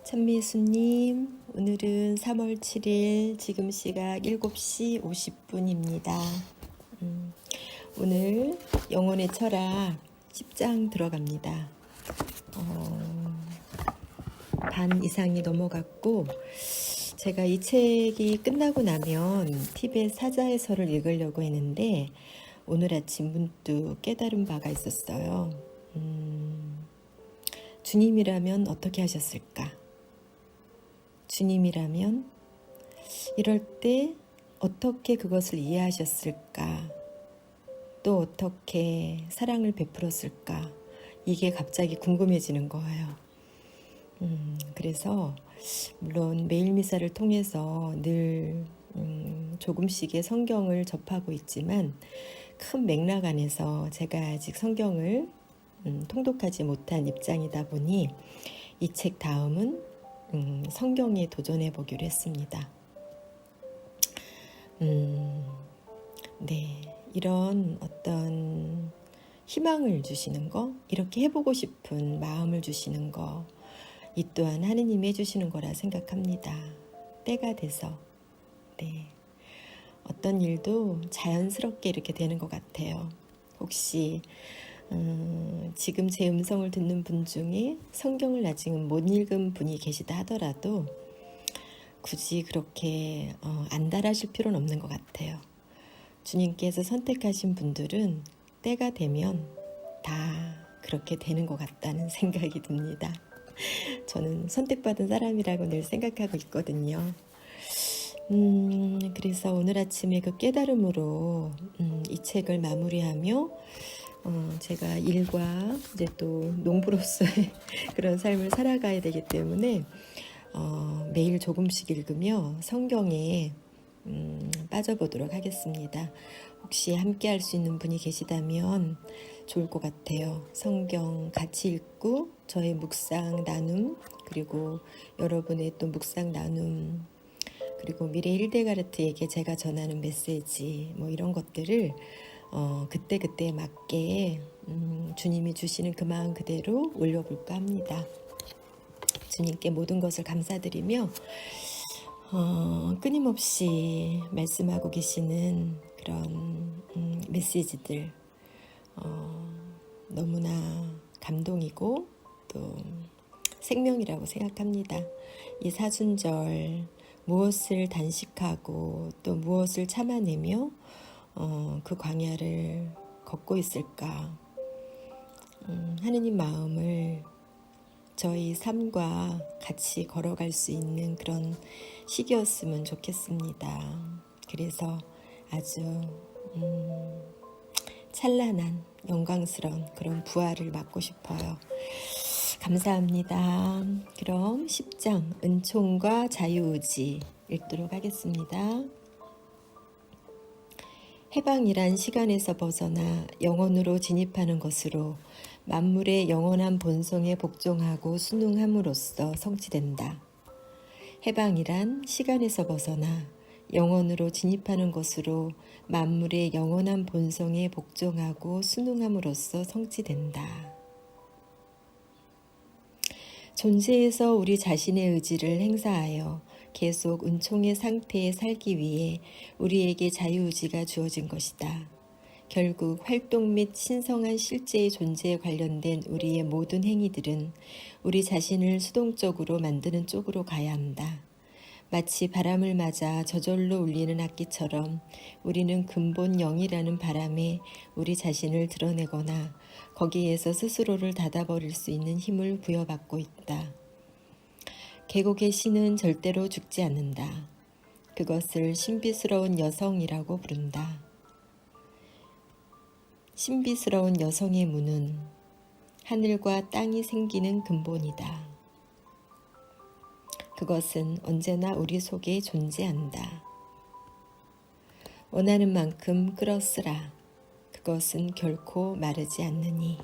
천미수님, 오늘은 3월 7일 지금 시각 7시 50분입니다. 오늘 영혼의 철학 10장 들어갑니다. 반 이상이 넘어갔고 제가 이 책이 끝나고 나면 티벳 사자해설을 읽으려고 했는데 오늘 아침 문득 깨달은 바가 있었어요. 주님이라면 어떻게 하셨을까? 주님이라면 이럴 때 어떻게 그것을 이해하셨을까? 또 어떻게 사랑을 베풀었을까? 이게 갑자기 궁금해지는 거예요. 그래서 물론 매일 미사를 통해서 늘 조금씩의 성경을 접하고 있지만 큰 맥락 안에서 제가 아직 성경을 통독하지 못한 입장이다 보니 이 책 다음은 성경에 도전해 보기로 했습니다. 네, 이런 어떤 희망을 주시는 거, 이렇게 해보고 싶은 마음을 주시는 거, 이 또한 하느님이 해주시는 거라 생각합니다. 때가 돼서. 네, 어떤 일도 자연스럽게 이렇게 되는 것 같아요. 혹시 지금 제 음성을 듣는 분 중에 성경을 아직은 못 읽은 분이 계시다 하더라도 굳이 그렇게 안달하실 필요는 없는 것 같아요. 주님께서 선택하신 분들은 때가 되면 다 그렇게 되는 것 같다는 생각이 듭니다. 저는 선택받은 사람이라고 늘 생각하고 있거든요. 그래서 오늘 아침에 그 깨달음으로 이 책을 마무리하며 제가 일과 이제 또 농부로서의 그런 삶을 살아가야 되기 때문에 매일 조금씩 읽으며 성경에 빠져보도록 하겠습니다. 혹시 함께 할 수 있는 분이 계시다면 좋을 것 같아요. 성경 같이 읽고 저의 묵상 나눔, 그리고 여러분의 또 묵상 나눔, 그리고 미래 힐데가르트에게 제가 전하는 메시지 뭐 이런 것들을 그때그때 맞게 주님이 주시는 그 마음 그대로 올려볼까 합니다. 주님께 모든 것을 감사드리며 끊임없이 말씀하고 계시는 그런 메시지들 너무나 감동이고 또 생명이라고 생각합니다. 이 사순절 무엇을 단식하고 또 무엇을 참아내며 그 광야를 걷고 있을까? 하느님 마음을 저희 삶과 같이 걸어갈 수 있는 그런 시기였으면 좋겠습니다. 그래서 아주 찬란한 영광스러운 그런 부활을 맞고 싶어요. 감사합니다. 그럼 10장 은총과 자유의지 읽도록 하겠습니다. 해방이란 시간에서 벗어나 영혼으로 진입하는 것으로 만물의 영원한 본성에 복종하고 순응함으로써 성취된다. 해방이란 시간에서 벗어나 영혼으로 진입하는 것으로 만물의 영원한 본성에 복종하고 순응함으로써 성취된다. 존재에서 우리 자신의 의지를 행사하여 계속 은총의 상태에 살기 위해 우리에게 자유의지가 주어진 것이다. 결국 활동 및 신성한 실제의 존재에 관련된 우리의 모든 행위들은 우리 자신을 수동적으로 만드는 쪽으로 가야 한다. 마치 바람을 맞아 저절로 울리는 악기처럼 우리는 근본 영이라는 바람에 우리 자신을 드러내거나 거기에서 스스로를 닫아버릴 수 있는 힘을 부여받고 있다. 계곡의 신은 절대로 죽지 않는다. 그것을 신비스러운 여성이라고 부른다. 신비스러운 여성의 문은 하늘과 땅이 생기는 근본이다. 그것은 언제나 우리 속에 존재한다. 원하는 만큼 끌어쓰라. 그것은 결코 마르지 않느니.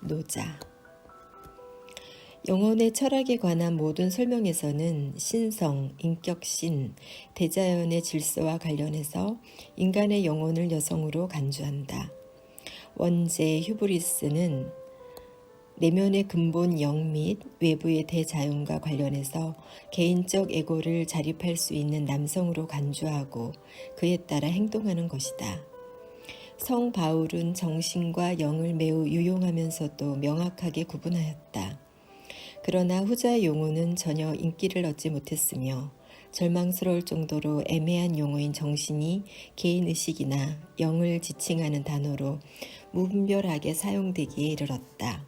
노자. 영혼의 철학에 관한 모든 설명에서는 신성, 인격신, 대자연의 질서와 관련해서 인간의 영혼을 여성으로 간주한다. 원제 휴브리스는 내면의 근본 영 및 외부의 대자연과 관련해서 개인적 에고를 자립할 수 있는 남성으로 간주하고 그에 따라 행동하는 것이다. 성 바울은 정신과 영을 매우 유용하면서도 명확하게 구분하였다. 그러나 후자의 용어는 전혀 인기를 얻지 못했으며 절망스러울 정도로 애매한 용어인 정신이 개인의식이나 영을 지칭하는 단어로 무분별하게 사용되기에 이르렀다.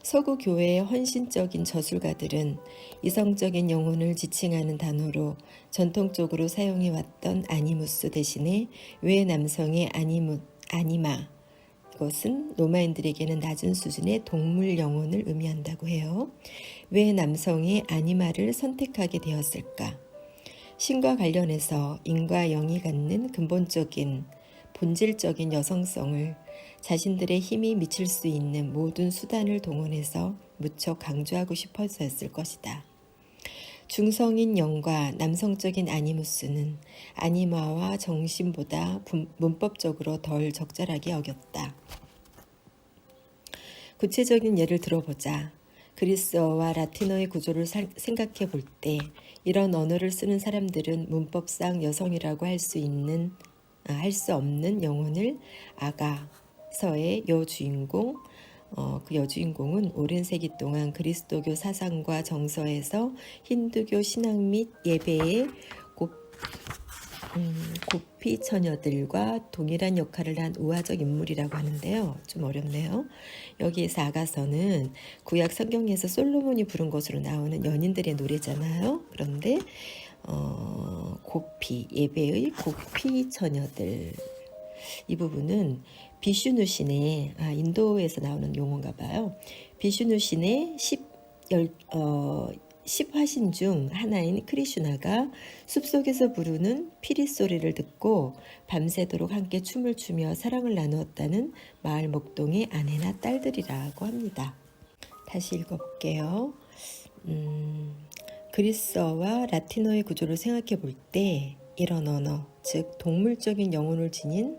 서구 교회의 헌신적인 저술가들은 이성적인 영혼을 지칭하는 단어로 전통적으로 사용해왔던 아니무스 대신에 외 남성의 아니마, 이것은 로마인들에게는 낮은 수준의 동물 영혼을 의미한다고 해요. 왜 남성의 아니마를 선택하게 되었을까? 신과 관련해서 인과 영이 갖는 근본적인 본질적인 여성성을 자신들의 힘이 미칠 수 있는 모든 수단을 동원해서 무척 강조하고 싶어서였을 것이다. 중성인 영과 남성적인 아니무스는 아니마와 정신보다 문법적으로 덜 적절하게 여겼다. 구체적인 예를 들어보자. 그리스어와 라틴어의 구조를 생각해 볼 때 이런 언어를 쓰는 사람들은 문법상 여성이라고 할 수 없는 영혼을 아가서의 여주인공, 그 여주인공은 오랜 세기 동안 그리스도교 사상과 정서에서 힌두교 신앙 및 예배의 고피 처녀들과 동일한 역할을 한 우화적 인물이라고 하는데요. 좀 어렵네요. 여기에서 아가서는 구약 성경에서 솔로몬이 부른 것으로 나오는 연인들의 노래잖아요. 그런데 고피, 예배의 고피 처녀들, 이 부분은 비슈누신의 인도에서 나오는 용어인가 봐요. 비슈누신의 10화신 중 하나인 크리슈나가 숲속에서 부르는 피리 소리를 듣고 밤새도록 함께 춤을 추며 사랑을 나누었다는 마을 목동의 아내나 딸들이라고 합니다. 다시 읽어볼게요. 그리스어와 라틴어의 구조를 생각해 볼 때 이런 언어, 즉 동물적인 영혼을 지닌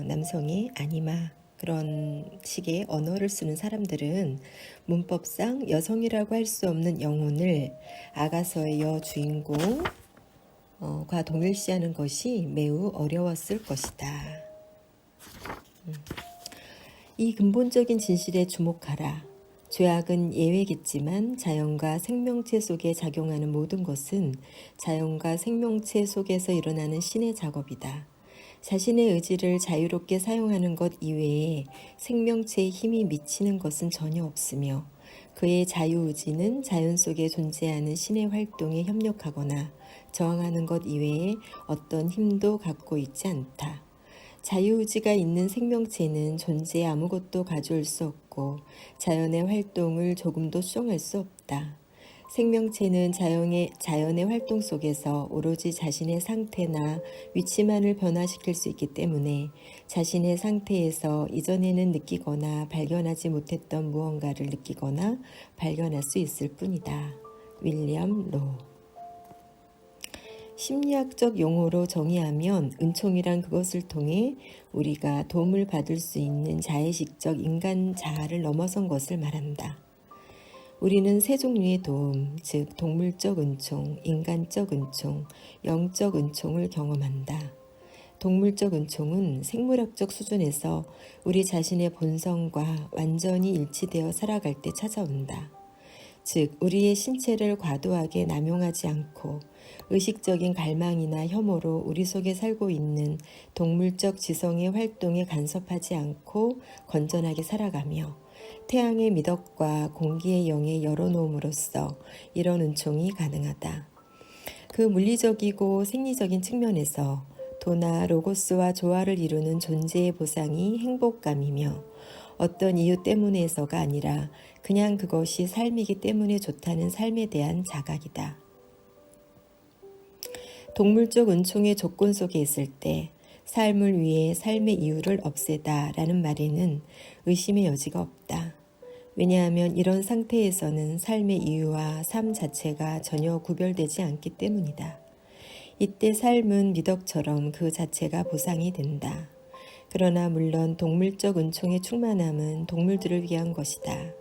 남성이 아니마, 그런 식의 언어를 쓰는 사람들은 문법상 여성이라고 할 수 없는 영혼을 아가서의 여주인공과 동일시하는 것이 매우 어려웠을 것이다. 이 근본적인 진실에 주목하라. 죄악은 예외겠지만 자연과 생명체 속에 작용하는 모든 것은 자연과 생명체 속에서 일어나는 신의 작업이다. 자신의 의지를 자유롭게 사용하는 것 이외에 생명체에 힘이 미치는 것은 전혀 없으며 그의 자유의지는 자연 속에 존재하는 신의 활동에 협력하거나 저항하는 것 이외에 어떤 힘도 갖고 있지 않다. 자유의지가 있는 생명체는 존재에 아무것도 가져올 수 없고 자연의 활동을 조금도 수정할 수 없다. 생명체는 자연의 활동 속에서 오로지 자신의 상태나 위치만을 변화시킬 수 있기 때문에 자신의 상태에서 이전에는 느끼거나 발견하지 못했던 무언가를 느끼거나 발견할 수 있을 뿐이다. 윌리엄 로. 심리학적 용어로 정의하면 은총이란 그것을 통해 우리가 도움을 받을 수 있는 자의식적 인간 자아를 넘어선 것을 말한다. 우리는 세 종류의 도움, 즉 동물적 은총, 인간적 은총, 영적 은총을 경험한다. 동물적 은총은 생물학적 수준에서 우리 자신의 본성과 완전히 일치되어 살아갈 때 찾아온다. 즉 우리의 신체를 과도하게 남용하지 않고 의식적인 갈망이나 혐오로 우리 속에 살고 있는 동물적 지성의 활동에 간섭하지 않고 건전하게 살아가며 태양의 미덕과 공기의 영에 열어놓음으로써 이런 은총이 가능하다. 그 물리적이고 생리적인 측면에서 도나 로고스와 조화를 이루는 존재의 보상이 행복감이며 어떤 이유 때문에서가 아니라 그냥 그것이 삶이기 때문에 좋다는 삶에 대한 자각이다. 동물적 은총의 조건 속에 있을 때 삶을 위해 삶의 이유를 없애다 라는 말에는 의심의 여지가 없다. 왜냐하면 이런 상태에서는 삶의 이유와 삶 자체가 전혀 구별되지 않기 때문이다. 이때 삶은 미덕처럼 그 자체가 보상이 된다. 그러나 물론 동물적 은총의 충만함은 동물들을 위한 것이다.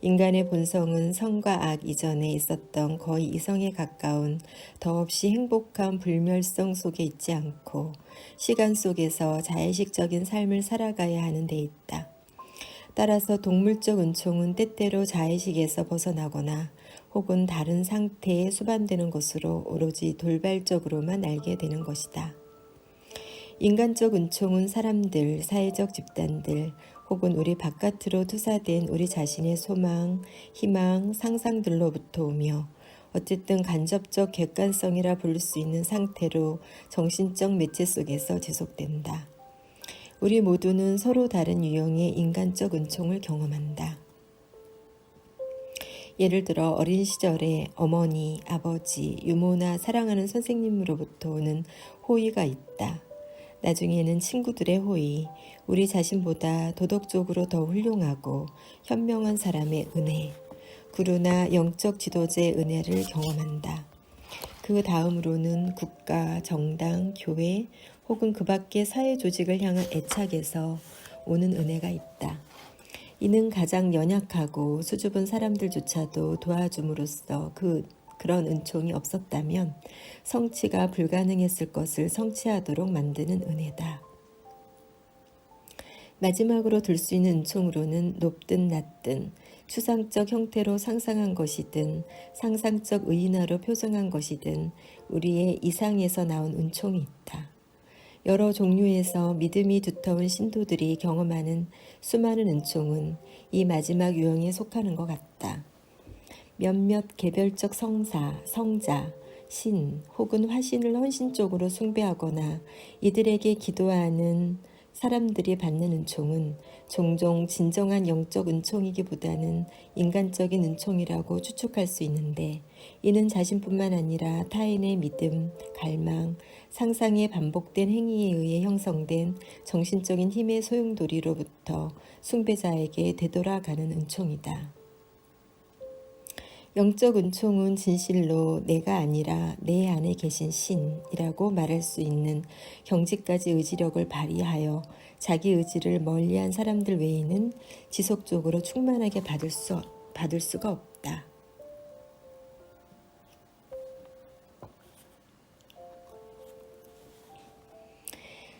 인간의 본성은 성과 악 이전에 있었던 거의 이성에 가까운 더없이 행복한 불멸성 속에 있지 않고 시간 속에서 자의식적인 삶을 살아가야 하는 데 있다. 따라서 동물적 은총은 때때로 자의식에서 벗어나거나 혹은 다른 상태에 수반되는 것으로 오로지 돌발적으로만 알게 되는 것이다. 인간적 은총은 사람들, 사회적 집단들, 혹은 우리 바깥으로 투사된 우리 자신의 소망, 희망, 상상들로부터 오며 어쨌든 간접적 객관성이라 부를 수 있는 상태로 정신적 매체 속에서 지속된다. 우리 모두는 서로 다른 유형의 인간적 은총을 경험한다. 예를 들어 어린 시절에 어머니, 아버지, 유모나 사랑하는 선생님으로부터 오는 호의가 있다. 나중에는 친구들의 호의, 우리 자신보다 도덕적으로 더 훌륭하고 현명한 사람의 은혜, 구루나 영적 지도자의 은혜를 경험한다. 그 다음으로는 국가, 정당, 교회 혹은 그 밖의 사회 조직을 향한 애착에서 오는 은혜가 있다. 이는 가장 연약하고 수줍은 사람들조차도 도와줌으로써 그런 은총이 없었다면 성취가 불가능했을 것을 성취하도록 만드는 은혜다. 마지막으로 들 수 있는 은총으로는 높든 낮든 추상적 형태로 상상한 것이든 상상적 의인화로 표정한 것이든 우리의 이상에서 나온 은총이 있다. 여러 종류에서 믿음이 두터운 신도들이 경험하는 수많은 은총은 이 마지막 유형에 속하는 것 같다. 몇몇 개별적 성사, 성자, 신 혹은 화신을 헌신적으로 숭배하거나 이들에게 기도하는 사람들이 받는 은총은 종종 진정한 영적 은총이기보다는 인간적인 은총이라고 추측할 수 있는데 이는 자신뿐만 아니라 타인의 믿음, 갈망, 상상의 반복된 행위에 의해 형성된 정신적인 힘의 소용돌이로부터 숭배자에게 되돌아가는 은총이다. 영적 은총은 진실로 내가 아니라 내 안에 계신 신이라고 말할 수 있는 경지까지 의지력을 발휘하여 자기 의지를 멀리한 사람들 외에는 지속적으로 충만하게 받을 수가 없다.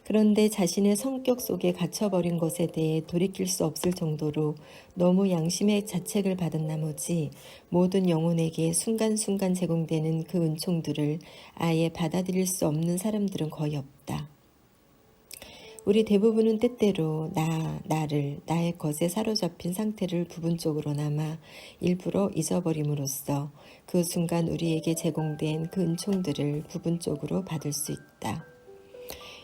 그런데 자신의 성격 속에 갇혀버린 것에 대해 돌이킬 수 없을 정도로 너무 양심의 자책을 받은 나머지 모든 영혼에게 순간순간 제공되는 그 은총들을 아예 받아들일 수 없는 사람들은 거의 없다. 우리 대부분은 때때로 나를, 나의 것에 사로잡힌 상태를 부분적으로나마 일부러 잊어버림으로써 그 순간 우리에게 제공된 그 은총들을 부분적으로 받을 수 있다.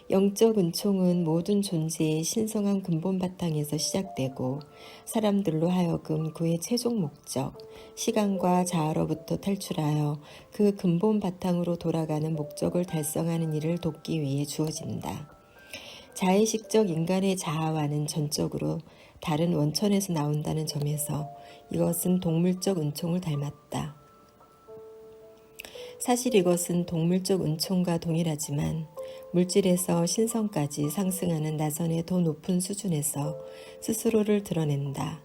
영적 은총은 모든 존재의 신성한 근본 바탕에서 시작되고 사람들로 하여금 그의 최종 목적, 시간과 자아로부터 탈출하여 그 근본 바탕으로 돌아가는 목적을 달성하는 일을 돕기 위해 주어진다. 자의식적 인간의 자아와는 전적으로 다른 원천에서 나온다는 점에서 이것은 동물적 은총을 닮았다. 사실 이것은 동물적 은총과 동일하지만 물질에서 신성까지 상승하는 나선의 더 높은 수준에서 스스로를 드러낸다.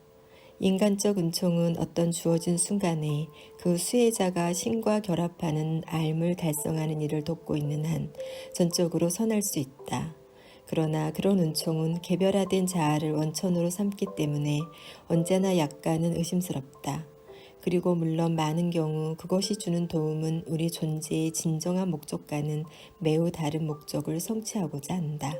인간적 은총은 어떤 주어진 순간에 그 수혜자가 신과 결합하는 삶을 달성하는 일을 돕고 있는 한 전적으로 선할 수 있다. 그러나 그런 은총은 개별화된 자아를 원천으로 삼기 때문에 언제나 약간은 의심스럽다. 그리고 물론 많은 경우 그것이 주는 도움은 우리 존재의 진정한 목적과는 매우 다른 목적을 성취하고자 한다.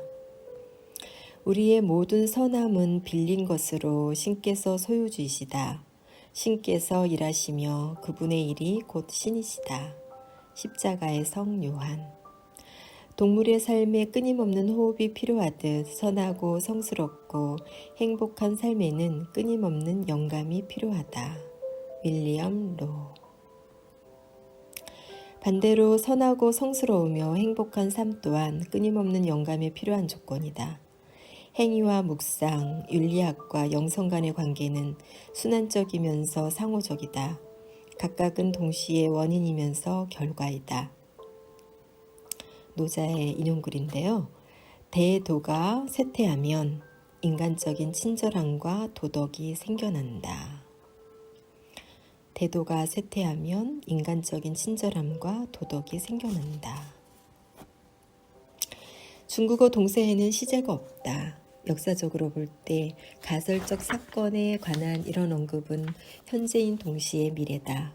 우리의 모든 선함은 빌린 것으로 신께서 소유주이시다. 신께서 일하시며 그분의 일이 곧 신이시다. 십자가의 성 요한. 동물의 삶에 끊임없는 호흡이 필요하듯 선하고 성스럽고 행복한 삶에는 끊임없는 영감이 필요하다. 윌리엄 로. 반대로 선하고 성스러우며 행복한 삶 또한 끊임없는 영감이 필요한 조건이다. 행위와 묵상, 윤리학과 영성 간의 관계는 순환적이면서 상호적이다. 각각은 동시에 원인이면서 결과이다. 노자의 인용글인데요. 대도가 쇠퇴하면 인간적인 친절함과 도덕이 생겨난다. 대도가 쇠퇴하면 인간적인 친절함과 도덕이 생겨난다. 중국어 동사에는 시제가 없다. 역사적으로 볼 때 가설적 사건에 관한 이런 언급은 현재인 동시의 미래다.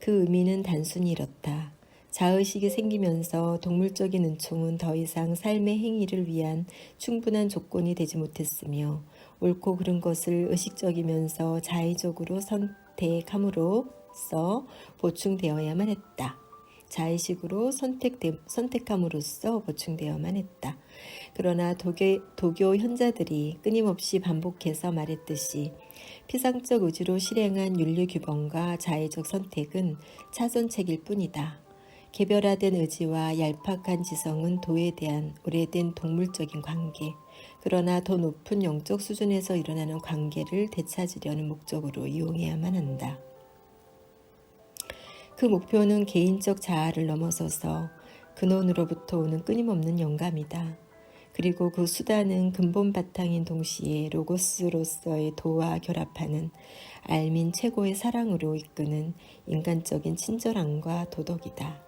그 의미는 단순히 이렇다. 자의식이 생기면서 동물적인 은총은 더 이상 삶의 행위를 위한 충분한 조건이 되지 못했으며 옳고 그른 것을 의식적이면서 자의적으로 선택함으로써 보충되어야만 했다. 자의식으로 선택함으로써 보충되어야만 했다. 그러나 도교 현자들이 끊임없이 반복해서 말했듯이 피상적 의지로 실행한 윤리 규범과 자의적 선택은 차선책일 뿐이다. 개별화된 의지와 얄팍한 지성은 도에 대한 오래된 동물적인 관계, 그러나 더 높은 영적 수준에서 일어나는 관계를 되찾으려는 목적으로 이용해야만 한다. 그 목표는 개인적 자아를 넘어서서 근원으로부터 오는 끊임없는 영감이다. 그리고 그 수단은 근본 바탕인 동시에 로고스로서의 도와 결합하는 알민 최고의 사랑으로 이끄는 인간적인 친절함과 도덕이다.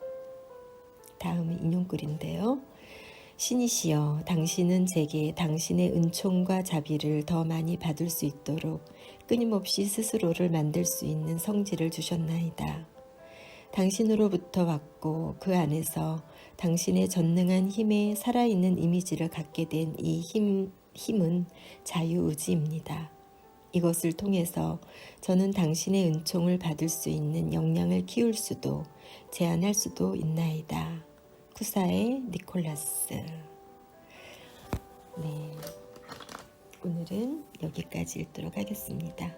다음은 인용글인데요. 신이시여, 당신은 제게 당신의 은총과 자비를 더 많이 받을 수 있도록 끊임없이 스스로를 만들 수 있는 성질을 주셨나이다. 당신으로부터 왔고 그 안에서 당신의 전능한 힘에 살아있는 이미지를 갖게 된 이 힘은 자유의지입니다. 이것을 통해서 저는 당신의 은총을 받을 수 있는 역량을 키울 수도 제한할 수도 있나이다. 쿠사의 니콜라스. 네, 오늘은 여기까지 읽도록 하겠습니다.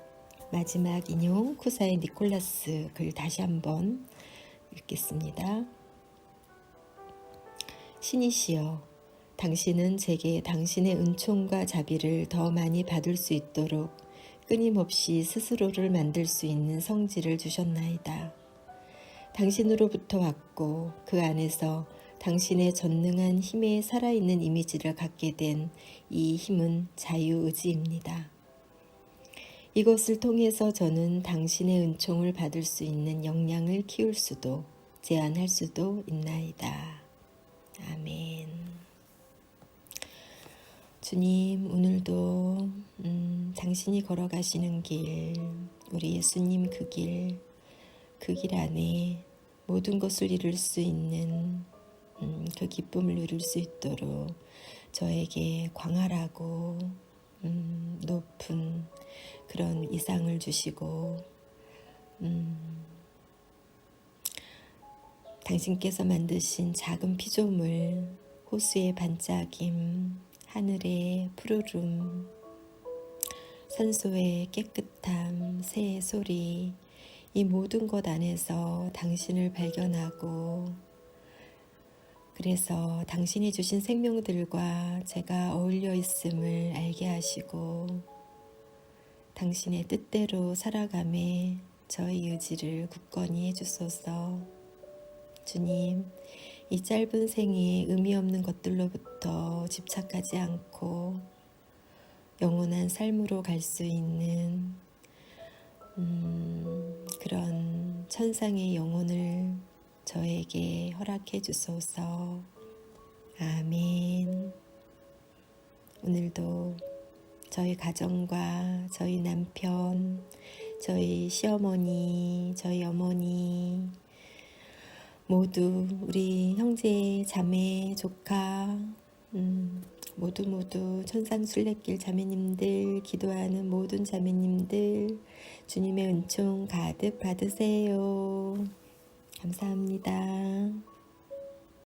마지막 인용 쿠사의 니콜라스 글 다시 한번 읽겠습니다. 신이시여, 당신은 제게 당신의 은총과 자비를 더 많이 받을 수 있도록 끊임없이 스스로를 만들 수 있는 성질을 주셨나이다. 당신으로부터 왔고 그 안에서 당신의 전능한 힘에 살아있는 이미지를 갖게 된 이 힘은 자유의지입니다. 이것을 통해서 저는 당신의 은총을 받을 수 있는 역량을 키울 수도 제한할 수도 있나이다. 아멘. 주님, 오늘도 당신이 걸어가시는 길, 우리 예수님 그 길 안에 모든 것을 이룰 수 있는 그 기쁨을 누릴 수 있도록 저에게 광활하고 높은 그런 이상을 주시고 당신께서 만드신 작은 피조물, 호수의 반짝임, 하늘의 푸르름, 산소의 깨끗함, 새의 소리, 이 모든 것 안에서 당신을 발견하고 그래서 당신이 주신 생명들과 제가 어울려 있음을 알게 하시고 당신의 뜻대로 살아감에 저희 의지를 굳건히 해주소서. 주님, 이 짧은 생에 의미 없는 것들로부터 집착하지 않고 영원한 삶으로 갈 수 있는 그런 천상의 영혼을 저에게 허락해 주소서. 아멘. 오늘도 저희 가정과 저희 남편, 저희 시어머니, 저희 어머니 모두 우리 형제, 자매, 조카 모두 천상순례길 자매님들, 기도하는 모든 자매님들 주님의 은총 가득 받으세요. 감사합니다.